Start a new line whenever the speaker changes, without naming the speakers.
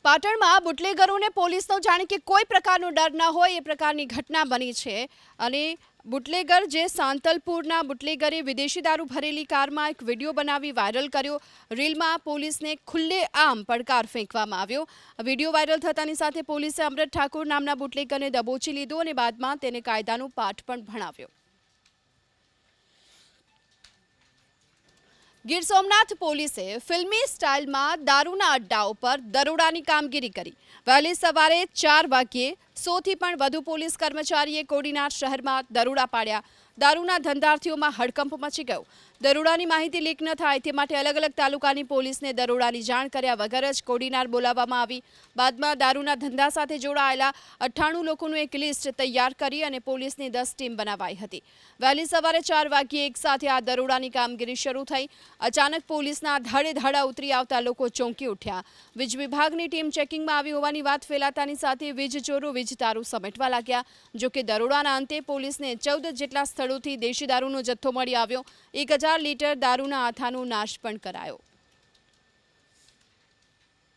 પાટણમાં બુટલેગરોને પોલીસનો જાણે કે કોઈ પ્રકારનો ડર ન હોય એ પ્રકારની ઘટના બની છે અને બુટલેગર જે સાંતલપુરના બુટલેગરે વિદેશી દારૂ ભરેલી કારમાં એક વિડીયો બનાવી વાયરલ કર્યો। રીલમાં પોલીસને ખુલ્લેઆમ પડકાર ફેંકવામાં આવ્યો। વિડીયો વાયરલ થતાની સાથે પોલીસે અમૃત ઠાકોર નામના બુટલેગરને દબોચી લીધો અને બાદમાં તેને કાયદાનો પાઠ પણ ભણાવ્યો। ગીર સોમનાથ પોલીસે ફિલ્મી સ્ટાઇલમાં દારૂના અડ્ડાઓ પર દરોડાની કામગીરી કરી। વહેલી સવારે 4 વાગ્યે 100થી પણ વધુ પોલીસ કર્મચારીએ કોડીનાર શહેરમાં દરોડા પાડ્યા। દારૂના ધંધાર્થીઓમાં હડકંપ મચી ગયો। દરોડાની માહિતી લીક ન થાય તે માટે અલગ અલગ તાલુકાની પોલીસને દરોડાની જાણ કર્યા વગર જ કોડીનાર બોલાવવામાં આવી। બાદમાં દારૂના ધંધા સાથે જોડાયેલા 98 લોકોનું એક લિસ્ટ તૈયાર કરી અને પોલીસની 10 ટીમ બનાવાઈ હતી। વહેલી સવારે 4 વાગ્યે એક સાથે આ દરોડાની કામગીરી શરૂ થઈ। અચાનક પોલીસના ધડે ઉતરી આવતા લોકો ચોંકી ઉઠ્યા। વીજ વિભાગની ટીમ ચેકિંગમાં આવી હોવાની વાત ફેલાતાની સાથે વીજ ચોરો વીજ તારું સમેટવા લાગ્યા। જો કે દરોડાના અંતે પોલીસને 14 જેટલા સ્થળોથી દેશી દારૂનો જથ્થો મળી આવ્યો। 1000 લીટર દારૂના આથાનો નાશ પણ કરાયો।